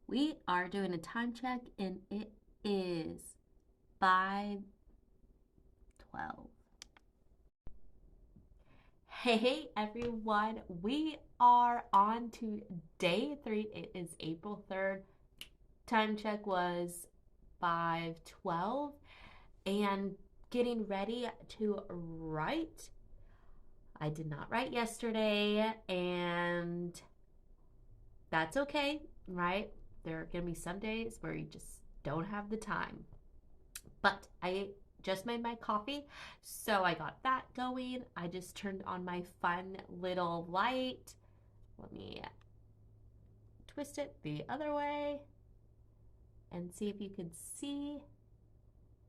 We are doing a time check and it is 5:12. Hey everyone, we are on to day 3. It is April 3rd. Time check was 5:12 and getting ready to write. I did not write yesterday and that's okay, right? There are going to be some days where you just don't have the time. But I just made my coffee, so I got that going. I just turned on my fun little light. Let me twist it the other way and see if you can see.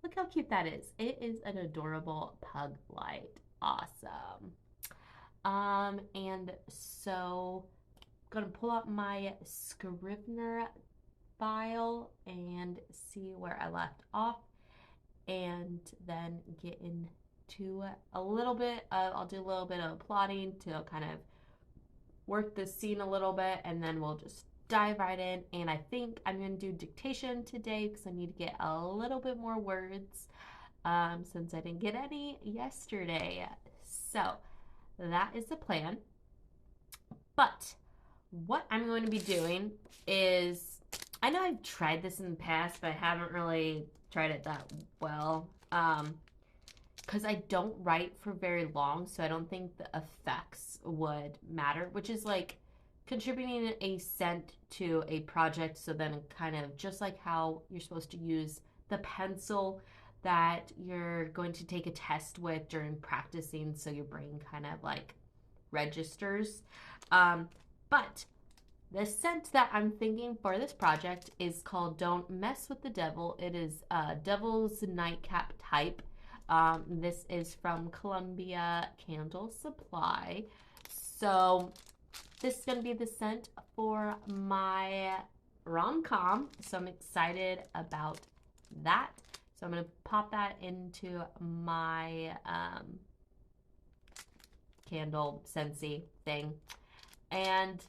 Look how cute that is. It is an adorable pug light. Awesome. And so I'm gonna pull up my Scrivener file and see where I left off, and then get into a little bit of, I'll do a little bit of plotting to kind of work the scene a little bit, and then we'll just dive right in. And I think I'm going to do dictation today because I need to get a little bit more words since I didn't get any yesterday. So that is the plan. But what I'm going to be doing is, I know I've tried this in the past, but I haven't really tried it that well. Because I don't write for very long, so I don't think the effects would matter, which is like contributing a cent to a project. So then kind of just like how you're supposed to use the pencil that you're going to take a test with during practicing, so your brain kind of like registers. But the scent that I'm thinking for this project is called Don't Mess with the Devil. It is Devil's Nightcap type. This is from Columbia Candle Supply. So this is going to be the scent for my rom-com. So I'm excited about that. So I'm going to pop that into my candle Scentsy thing. And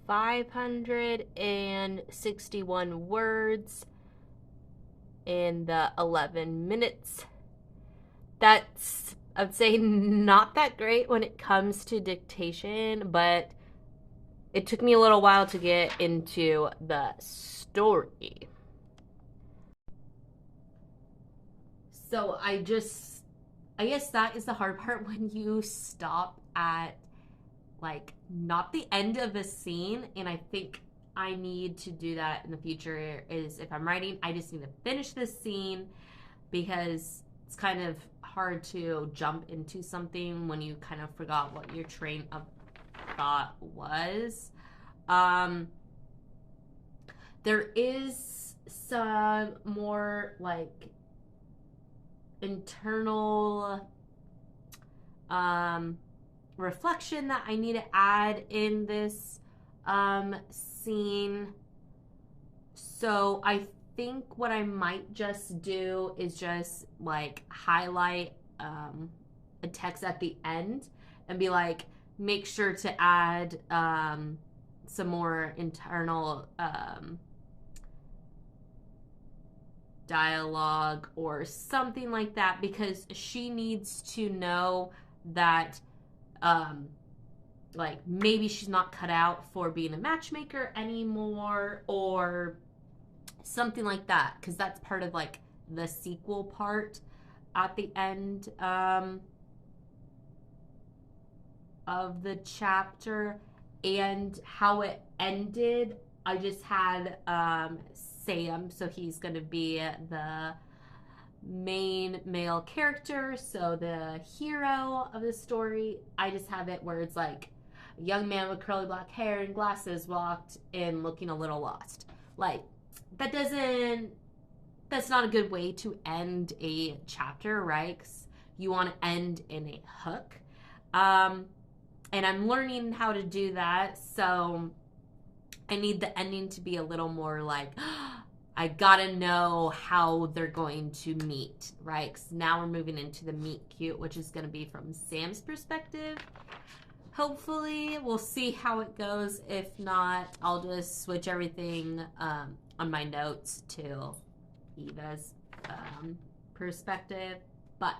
561 words in the 11 minutes. That's, I'd say, not that great when it comes to dictation, but it took me a little while to get into the story. So I guess that is the hard part when you stop at like not the end of a scene, and I think I need to do that in the future. Is if I'm writing, I just need to finish this scene, because it's kind of hard to jump into something when you kind of forgot what your train of thought was. There is some more like internal reflection that I need to add in this scene. So I think what I might just do is just like highlight a text at the end and be like, make sure to add some more internal dialogue or something like that, because she needs to know that like maybe she's not cut out for being a matchmaker anymore or something like that, because that's part of like the sequel part at the end of the chapter. And how it ended, I just had Sam, so he's gonna be the main male character, so the hero of the story. I just have it where it's like a young man with curly black hair and glasses walked in looking a little lost. Like, that's not a good way to end a chapter, right? 'Cause you want to end in a hook. And I'm learning how to do that, so I need the ending to be a little more like, I gotta know how they're going to meet, right? 'Cause now we're moving into the meet cute, which is gonna be from Sam's perspective. Hopefully, we'll see how it goes. If not, I'll just switch everything on my notes to Eva's perspective. But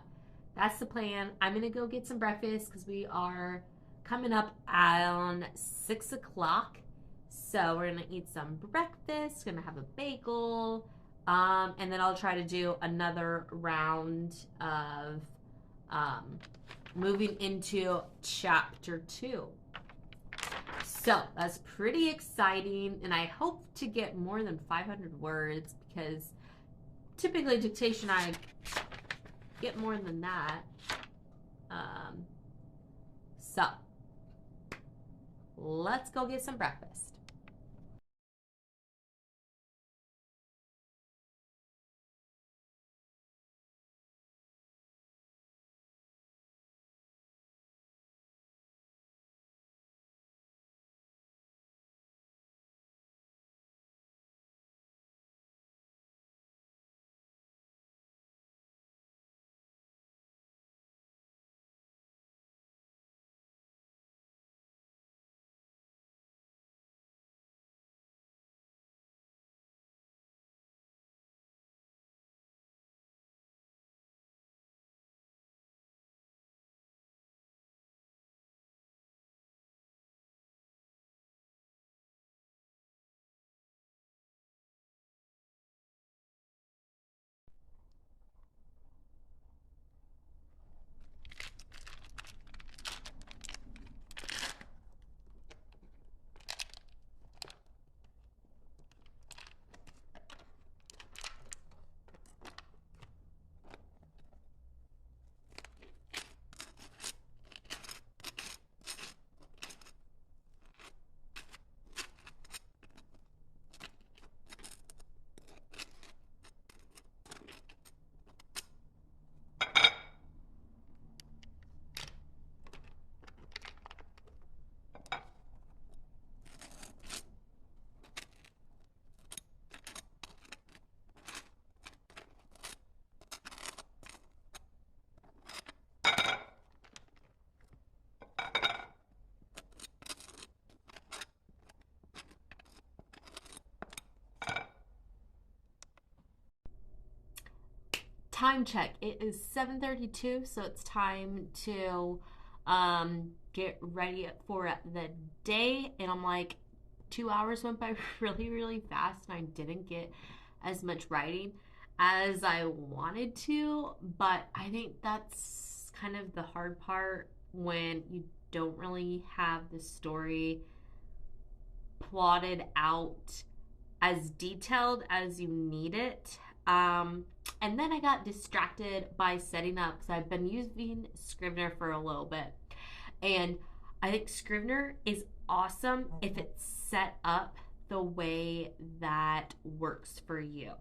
that's the plan. I'm gonna go get some breakfast because we are coming up on 6 o'clock. So we're gonna eat some breakfast, gonna have a bagel, and then I'll try to do another round of moving into chapter 2. So that's pretty exciting, and I hope to get more than 500 words, because typically dictation I get more than that. So let's go get some breakfast. time check. It is 7:32, so it's time to get ready for the day. And I'm like, 2 hours went by really, really fast, and I didn't get as much writing as I wanted to. But I think that's kind of the hard part when you don't really have the story plotted out as detailed as you need it. And then I got distracted by setting up, because I've been using Scrivener for a little bit. And I think Scrivener is awesome if it's set up the way that works for you.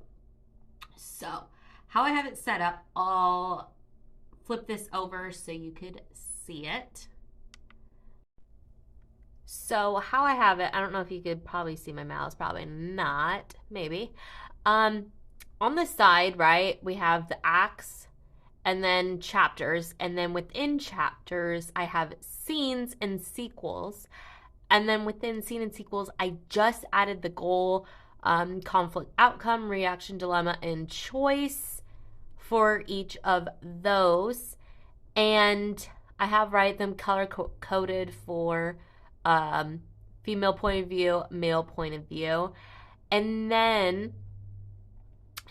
So, how I have it set up, I'll flip this over so you could see it. So how I have it, I don't know if you could probably see my mouse, probably not, maybe. On the side, right, we have the acts and then chapters, and then within chapters, I have scenes and sequels. And then within scene and sequels, I just added the goal, conflict, outcome, reaction, dilemma, and choice for each of those. And I have them color coded for female point of view, male point of view. And then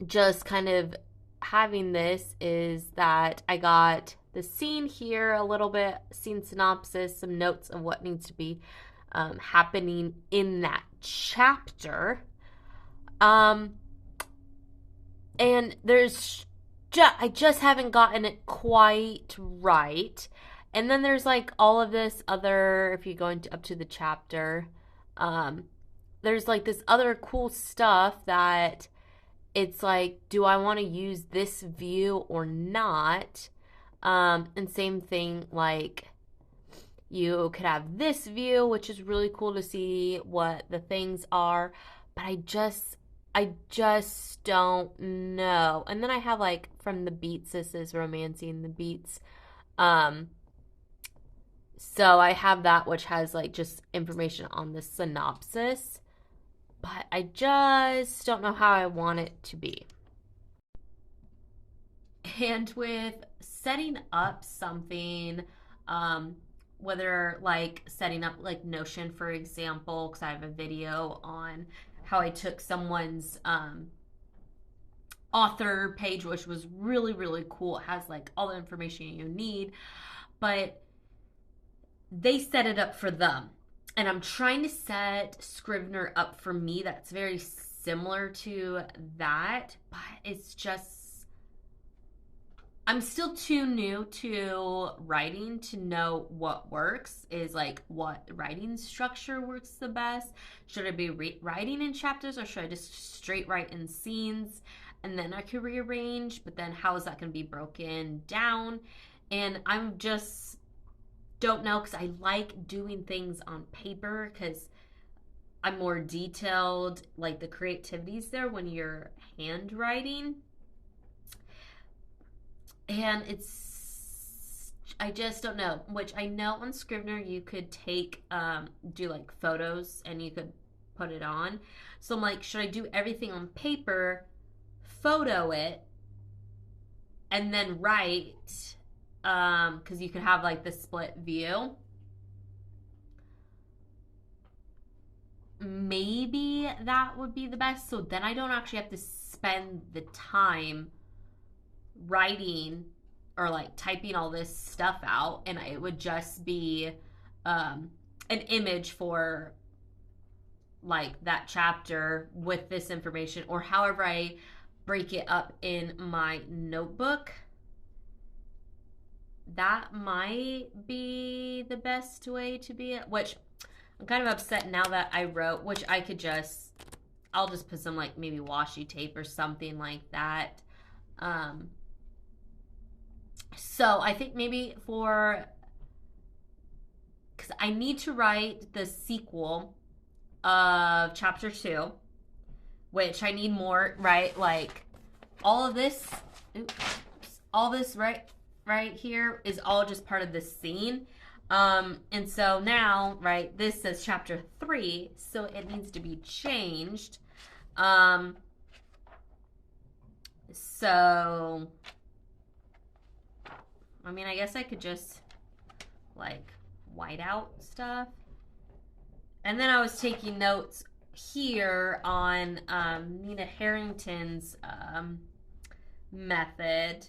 just kind of having this is that I got the scene here a little bit, scene synopsis, some notes of what needs to be happening in that chapter. And I just haven't gotten it quite right. And then there's like all of this other, if you go into up to the chapter, there's like this other cool stuff that it's like, do I want to use this view or not? And same thing, like you could have this view, which is really cool to see what the things are, but I just don't know. And then I have like from the beats, this is romancing the beats. So I have that, which has like just information on the synopsis, but I just don't know how I want it to be. And with setting up something, whether like setting up like Notion, for example, because I have a video on how I took someone's author page, which was really, really cool. It has like all the information you need, but they set it up for them. And I'm trying to set Scrivener up for me. That's very similar to that, but it's just, I'm still too new to writing to know what works, is like what writing structure works the best. Should I be writing in chapters, or should I just straight write in scenes and then I could rearrange? But then how is that going to be broken down? And I'm just don't know, because I like doing things on paper because I'm more detailed, like the creativity's there when you're handwriting. And I just don't know, which I know on Scrivener you could take, do like photos and you could put it on. So I'm like, should I do everything on paper, photo it, and then write? Because you could have like the split view. Maybe that would be the best. So then I don't actually have to spend the time writing or like typing all this stuff out, and it would just be an image for like that chapter with this information, or however I break it up in my notebook. That might be the best way to be it, which I'm kind of upset now that I wrote, which I could I'll just put some like maybe washi tape or something like that. So I think maybe because I need to write the sequel of chapter 2, which I need more, right? Like all of this, right here is all just part of the scene. And so now, right, this says chapter 3, so it needs to be changed. So I mean, I guess I could just like white out stuff. And then I was taking notes here on Nina Harrington's method.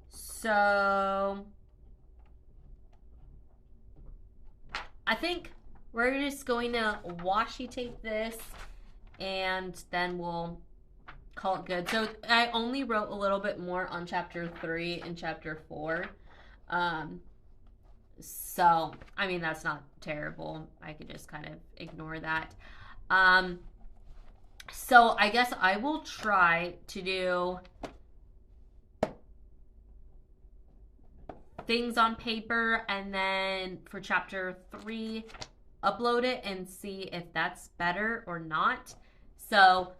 So I think we're just going to washi tape this and then we'll call it good. So I only wrote a little bit more on chapter 3 and chapter 4. So, I mean, that's not terrible. I could just kind of ignore that. So I guess I will try to do things on paper and then for chapter 3 upload it and see if that's better or not. So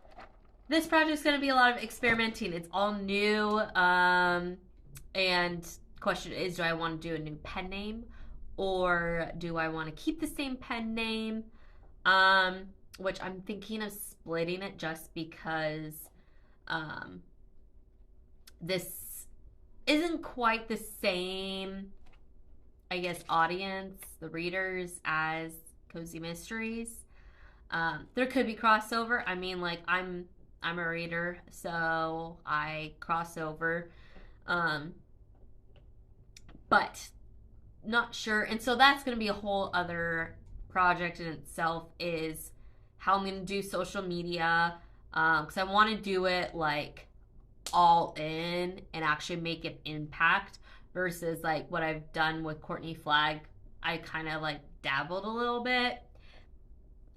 this project is going to be a lot of experimenting. It's all new. And question is, do I want to do a new pen name or do I want to keep the same pen name? Which I'm thinking of splitting it just because this isn't quite the same, I guess, audience, the readers, as Cozy Mysteries. There could be crossover. I mean, like, I'm a reader, so I cross over. But not sure. And so that's going to be a whole other project in itself, is how I'm going to do social media. Because I want to do it like all in and actually make an impact versus like what I've done with Courtney Flagg. I kind of like dabbled a little bit.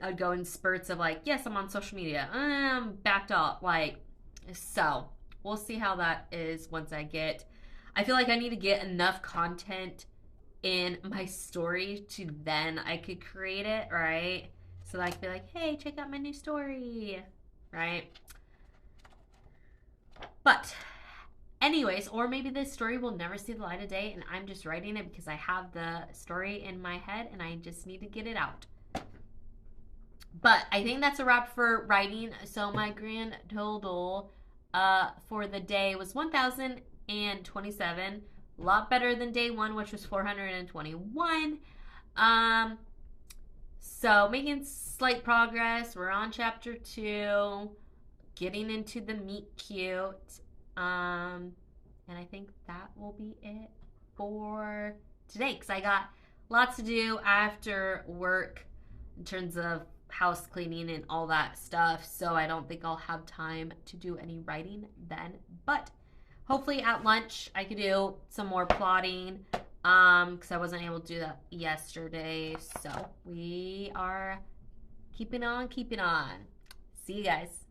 I'd go in spurts of like, yes, I'm on social media. I'm backed off. Like, so we'll see how that is once I feel like I need to get enough content in my story to then I could create it, right? So that I could be like, hey, check out my new story, right? But anyways, or maybe this story will never see the light of day and I'm just writing it because I have the story in my head and I just need to get it out. But I think that's a wrap for writing. So my grand total for the day was 1,027. A lot better than day 1, which was 421. So making slight progress. We're on chapter 2. Getting into the meet cute. And I think that will be it for today, because I got lots to do after work in terms of house cleaning and all that stuff, so I don't think I'll have time to do any writing then. But hopefully at lunch I could do some more plotting, because I wasn't able to do that yesterday. So we are keeping on. See you guys.